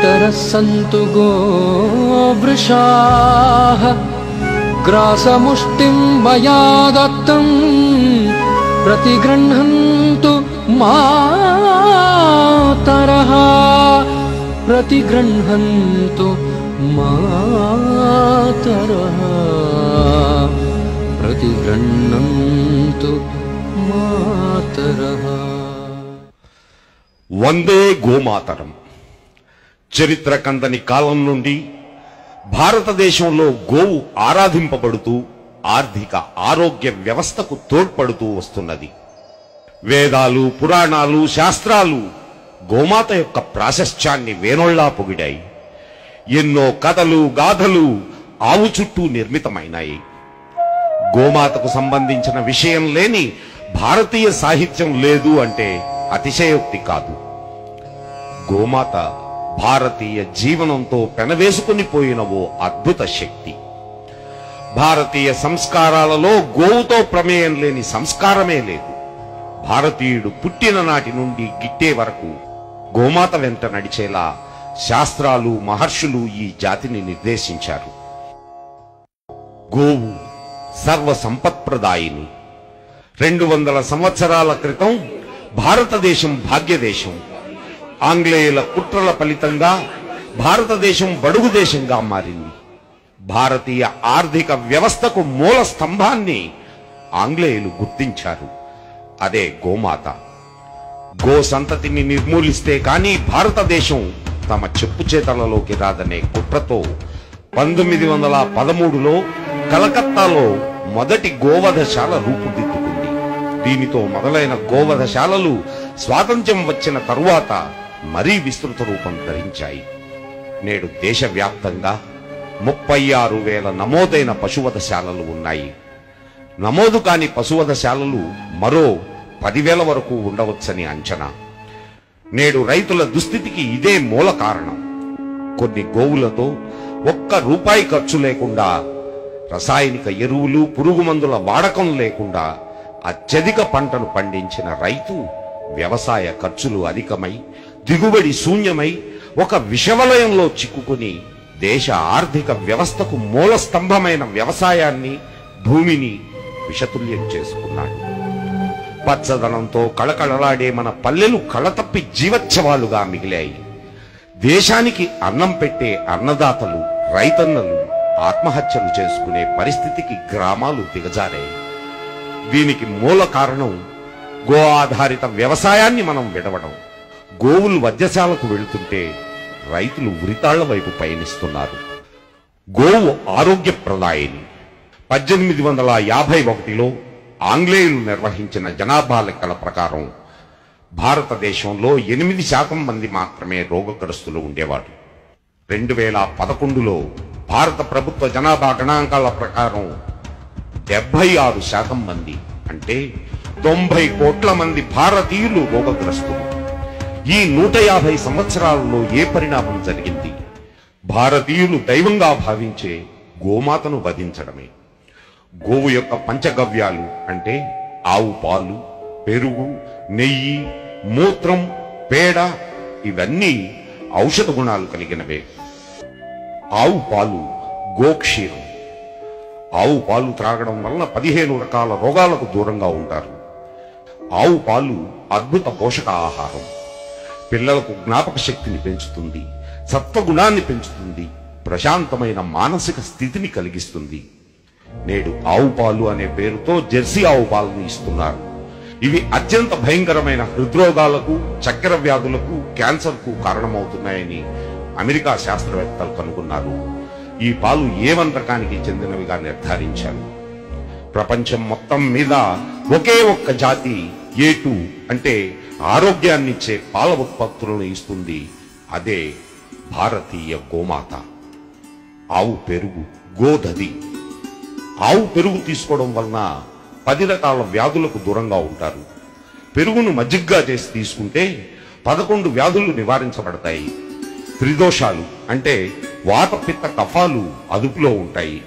पितरः सन्तु गोवृषाः ग्रासमुष्टिं मया दत्तं प्रतिगृह्णन्तु मातरः प्रतिगृह्णन्तु मातरः प्रतिगृह्णन्तु मातरः। వందే గోమాతరం. చరిత్ర కందని కాలం నుండి భారతదేశంలో గోవు ఆరాధింపబడుతూ ఆర్థిక ఆరోగ్య వ్యవస్థకు తోడ్పడుతూ వస్తున్నది. వేదాలు, పురాణాలు, శాస్త్రాలు గోమాత యొక్క ప్రాశస్త్యాన్ని వేనోళ్లా పొగిడాయి. ఎన్నో కథలు, గాథలు ఆవు చుట్టూ నిర్మితమైనాయి. గోమాతకు సంబంధించిన విషయం లేని భారతీయ సాహిత్యం లేదు అంటే అతిశయోక్తి కాదు. గోమాత భారతీయ జీవనంతో పెనవేసుకుని పోయిన ఓ అద్భుత శక్తి. భారతీయ సంస్కారాలలో గోవుతో ప్రమేయం లేని సంస్కారమే లేదు. భారతీయుడు పుట్టిన నాటి నుండి గిట్టే వరకు గోమాత వెంట నడిచేలా శాస్త్రాలు, మహర్షులు ఈ జాతిని నిర్దేశించారు. గోవు సర్వ సంపత్ప్రదాయిని. 200 సంవత్సరాల క్రితం భారతదేశం భాగ్యదేశం. ఆంగ్లేయుల కుట్రల ఫలితంగా భారతదేశం బడుగు దేశంగా మారింది. భారతీయ ఆర్థిక వ్యవస్థకు మూల స్తంభాన్ని ఆంగ్లేయులు గుర్తించారు. అదే గోమాత. గో సంతతిని నిర్మూలిస్తే కానీ భారతదేశం తమ చెప్పు చేతలలోకి రాదనే కుట్రతో 1913లో కలకత్తాలో మొదటి గోవధశాల రూపుదిద్దుకుంది. దీనితో మొదలైన గోవధశాలలు స్వాతంత్ర్యం వచ్చిన తరువాత మరీ విస్తృత రూపం ధరించాయి. నేడు దేశవ్యాప్తంగా 36,000 నమోదైన పశువధశాలలు ఉన్నాయి. నమోదు కాని పశువధశాలలు మరో 10,000 వరకు ఉండవచ్చని అంచనా. నేడు రైతుల దుస్థితికి ఇదే మూల కారణం. కొన్ని గోవులతో ₹1 ఖర్చు లేకుండా, రసాయనిక ఎరువులు, పురుగు మందుల వాడకం లేకుండా అత్యధిక పంటను పండించిన రైతు వ్యవసాయ ఖర్చులు అధికమై, దిగుబడి శూన్యమై ఒక విషవలయంలో చిక్కుకుని దేశ ఆర్థిక వ్యవస్థకు మూల స్తంభమైన వ్యవసాయాన్ని, భూమిని విషతుల్యం చేసుకున్నాడు. పచ్చదనంతో కళకళలాడే మన పల్లెలు కళతప్పి జీవోత్సవాలుగా మిగిలాయి. దేశానికి అన్నం పెట్టే అన్నదాతలు, రైతన్నలు ఆత్మహత్యలు చేసుకునే పరిస్థితికి గ్రామాలు దిగజారాయి. దీనికి మూల కారణం గో ఆధారిత వ్యవసాయాన్ని మనం విడవడం. గోవులు వధ్యశాలకు వెళుతుంటే రైతులు ఉరితాళ్ల వైపు పయనిస్తున్నారు. గోవు ఆరోగ్యప్రదాయిని. 1851లో ఆంగ్లేయులు నిర్వహించిన జనాభా లెక్కల ప్రకారం భారతదేశంలో 8% మంది మాత్రమే రోగగ్రస్తులు ఉండేవారు. 2011లో భారత ప్రభుత్వ జనాభా గణాంకాల ప్రకారం 76% మంది, అంటే 90 కోట్ల మంది భారతీయులు రోగగ్రస్తులు. ఈ 150 సంవత్సరాలలో ఏ పరిణామం జరిగింది? భారతీయులు దైవంగా భావించే గోమాతను వధించడమే. గోవు యొక్క పంచగవ్యాలు అంటే ఆవు పాలు, పెరుగు, నెయ్యి, మూత్రం, పేడ ఇవన్నీ ఔషధ గుణాలు కలిగినవే. ఆవు పాలు గోక్షీరం. ఆవు పాలు త్రాగడం వలన 15 రకాల రోగాలకు దూరంగా ఉంటారు. ఆవు పాలు అద్భుత పోషక ఆహారం. పిల్లలకు జ్ఞాపక శక్తిని పెంచుతుంది, సత్వగుణాన్ని పెంచుతుంది, ప్రశాంతమైన మానసిక స్థితిని కలిగిస్తుంది. నేడు ఆవు పాలు అనే పేరుతో జెర్సీ ఆవు పాలను ఇస్తున్నారు. ఇవి అత్యంత భయంకరమైన హృద్రోగాలకు, చక్కెర వ్యాధులకు, క్యాన్సర్కు కారణమవుతున్నాయని అమెరికా శాస్త్రవేత్తలు కనుగొన్నారు. ఈ పాలు A1 రకానికి చెందినవిగా నిర్ధారించారు. ప్రపంచం మొత్తం మీద ఒకే ఒక్క జాతి A2 అంటే ఆరోగ్యాన్నిచ్చే పాల ఉత్పత్తులను ఇస్తుంది. అదే భారతీయ గోమాత. ఆవు పెరుగు, గోదధి. ఆవు పెరుగు తీసుకోవడం వలన 10 రకాల వ్యాధులకు దూరంగా ఉంటారు. పెరుగును మజ్జిగగా చేసి తీసుకుంటే 11 వ్యాధులు నివారించబడతాయి. త్రిదోషాలు అంటే వాత, పిత్త, కఫాలు అదుపులో ఉంటాయి.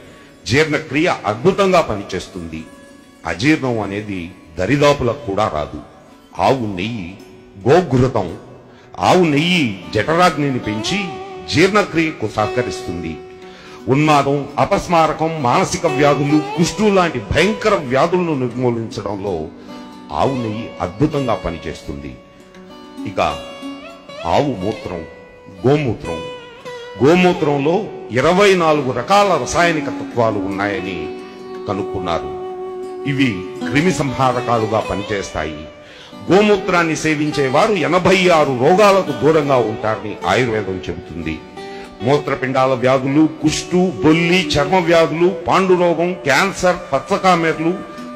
జీర్ణక్రియ అద్భుతంగా పనిచేస్తుంది. అజీర్ణం అనేది దరిదాపులకు కూడా రాదు. ఆవు నెయ్యి, గోఘృతం. ఆవు నెయ్యి జఠరాగ్నిని పెంచి జీర్ణక్రియకు సహకరిస్తుంది. ఉన్మాదం, అపస్మారకం, మానసిక వ్యాధులు, కుష్టు లాంటి భయంకర వ్యాధులను నిర్మూలించడంలో ఆవు నెయ్యి అద్భుతంగా పనిచేస్తుంది. ఇక ఆవు మూత్రం, గోమూత్రం. గోమూత్రంలో 24 రకాల రసాయనిక తత్వాలు ఉన్నాయని కనుక్కున్నారు. ఇవి క్రిమి సంహారకాలుగా పనిచేస్తాయి. గోమూత్రాన్ని సేవించే వారు 86 రోగాలకు దూరంగా ఉంటారని ఆయుర్వేదం చెబుతుంది. మూత్రపిండాల వ్యాధులు, కుష్టు, బొల్లి, చర్మ వ్యాధులు, పాండురోగం, క్యాన్సర్, పచ్చకామెర్లు,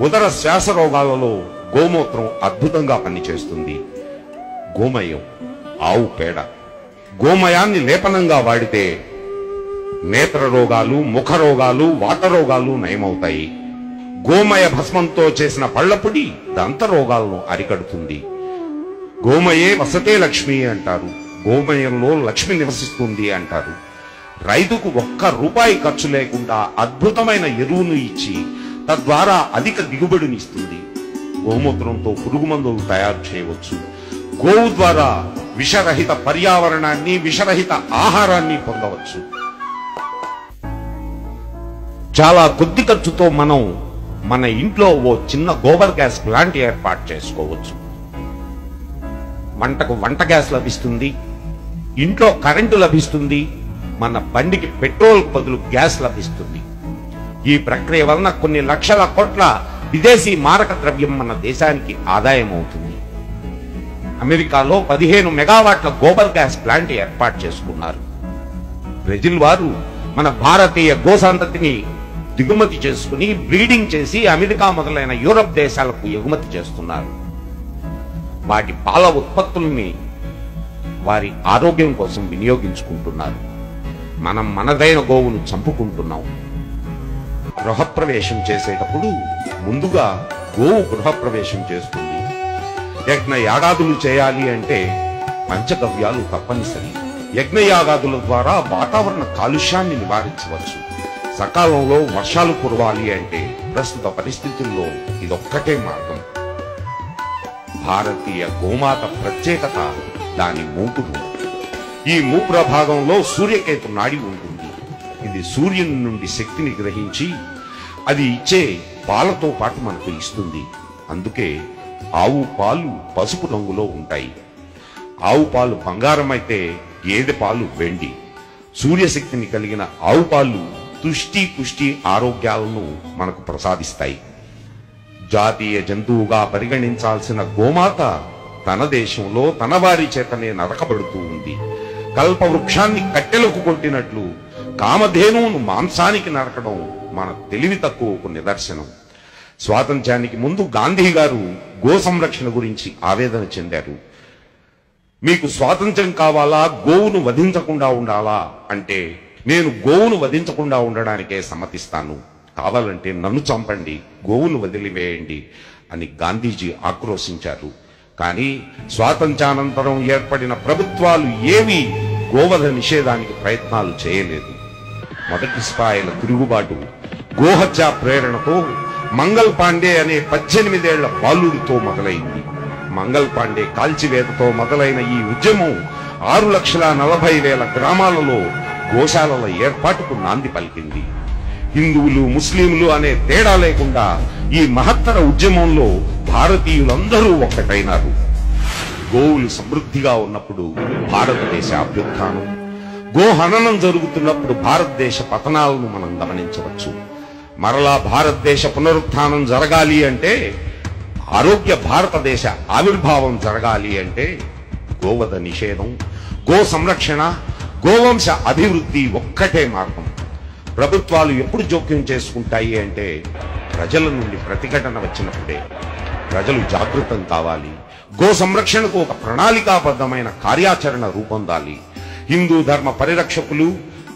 ఉదర శ్వాస రోగాలలో గోమూత్రం అద్భుతంగా పనిచేస్తుంది. గోమయం, ఆవు పేడ. గోమయాన్ని లేపనంగా వాడితే నేత్ర రోగాలు, ముఖ రోగాలు, వాత రోగాలు నయమవుతాయి. గోమయ భస్మంతో చేసిన పళ్లపుడి దంత రోగాలను అరికడుతుంది. గోమయే వసతే లక్ష్మి అంటారు. గోమయంలో లక్ష్మి నివసిస్తుంది అంటారు. రైతుకు ₹1 ఖర్చు లేకుండా అద్భుతమైన ఎరువును ఇచ్చి తద్వారా అధిక దిగుబడినిస్తుంది. గోమూత్రంతో పురుగు మందులు తయారు చేయవచ్చు. గోవు ద్వారా విషరహిత పర్యావరణాన్ని, విషరహిత ఆహారాన్ని పొందవచ్చు. చాలా కొద్ది ఖర్చుతో మనం మన ఇంట్లో ఓ చిన్న గోబర్ గ్యాస్ ప్లాంట్ ఏర్పాటు చేసుకోవచ్చు. వంటకు వంట గ్యాస్ లభిస్తుంది, ఇంట్లో కరెంటు లభిస్తుంది, మన బండికి పెట్రోల్ బదులు గ్యాస్ లభిస్తుంది. ఈ ప్రక్రియ వలన కొన్ని లక్షల కోట్ల విదేశీ మారక ద్రవ్యం మన దేశానికి ఆదాయం అవుతుంది. అమెరికాలో 15 మెగావాట్ల గోబర్ గ్యాస్ ప్లాంట్ ఏర్పాటు చేసుకున్నారు. బ్రెజిల్ వారు మన భారతీయ గోసంతతిని దిగుమతి చేసుకుని బ్రీడింగ్ చేసి అమెరికా మొదలైన యూరప్ దేశాలకు ఎగుమతి చేస్తున్నారు. వాటి పాల ఉత్పత్తుల్ని వారి ఆరోగ్యం కోసం వినియోగించుకుంటున్నారు. మనం మనదైన గోవును చంపుకుంటున్నాం. గృహప్రవేశం చేసేటప్పుడు ముందుగా గోవు గృహప్రవేశం చేస్తుంది. యజ్ఞ యాగాదులు చేయాలి అంటే పంచగవ్యాలు తప్పనిసరి. యజ్ఞయాగాదుల ద్వారా వాతావరణ కాలుష్యాన్ని నివారించవచ్చు. సకాలంలో వర్షాలు కురవాలి అంటే ప్రస్తుత పరిస్థితుల్లో ఇదొక్కటే మార్గం. భారతీయ గోమాత ప్రత్యేకత దాని మూపురు. ఈ మూపుర భాగంలో సూర్యకేతు నాడి ఉంటుంది. ఇది సూర్యుని నుండి శక్తిని గ్రహించి అది ఇచ్చే పాలతో పాటు మనకు ఇస్తుంది. అందుకే ఆవు పాలు పసుపు రంగులో ఉంటాయి. ఆవు పాలు బంగారం అయితే గేదె పాలు వెండి. సూర్యశక్తిని కలిగిన ఆవు పాలు తుష్టి, పుష్టి, ఆరోగ్యాలను మనకు ప్రసాదిస్తాయి. జాతీయ జంతువుగా పరిగణించాల్సిన గోమాత తన దేశంలో తన వారి చేతనే నరకబడుతూ ఉంది. కల్పవృక్షాన్ని కట్టెలకు కొట్టినట్లు కామధేనువును మాంసానికి నరకడం మన తెలివి తక్కువకు నిదర్శనం. స్వాతంత్ర్యానికి ముందు గాంధీ గారు గో సంరక్షణ గురించి ఆవేదన చెందారు. మీకు స్వాతంత్ర్యం కావాలా, గోవును వధించకుండా ఉండాలా అంటే నేను గోవును వధించకుండా ఉండడానికే సమ్మతిస్తాను. కావాలంటే నన్ను చంపండి, గోవును వదిలివేయండి అని గాంధీజీ ఆక్రోశించారు. కానీ స్వాతంత్ర్యానంతరం ఏర్పడిన ప్రభుత్వాలు ఏవి గోవధ నిషేధానికి ప్రయత్నాలు చేయలేదు. మొదటి స్థాయిల తిరుగుబాటు గోహత్య ప్రేరణతో మంగల్ పాండే అనే 18 ఏళ్ల బాలుడితో మొదలైంది. మంగల్ పాండే కాల్చివేతతో మొదలైన ఈ ఉద్యమం 6,40,000 గ్రామాలలో గోశాలల ఏర్పాటుకు నాంది పలికింది. హిందువులు, ముస్లింలు అనే తేడా లేకుండా ఈ మహత్తర ఉద్యమంలో భారతీయులందరూ ఒక్కటైనారు. గోవులు సమృద్ధిగా ఉన్నప్పుడు భారతదేశ అభ్యుత్థానం, గోహననం జరుగుతున్నప్పుడు భారతదేశ పతనాలను మనం గమనించవచ్చు. మరలా భారతదేశ పునరుత్థానం జరగాలి అంటే, ఆరోగ్య భారతదేశ ఆవిర్భావం జరగాలి అంటే గోవధ నిషేధం, గో సంరక్షణ, గోవంశ అభివృద్ధి ఒక్కటే మార్గం. ప్రభుత్వాలు ఎప్పుడు జోక్యం చేసుకుంటాయి అంటే ప్రజల నుండి ప్రతిఘటన వచ్చినప్పుడే. ప్రజలు జాగృతం కావాలి. గో సంరక్షణకు ఒక ప్రణాళికాబద్ధమైన కార్యాచరణ రూపొందాలి. హిందూ ధర్మ పరిరక్షకులు,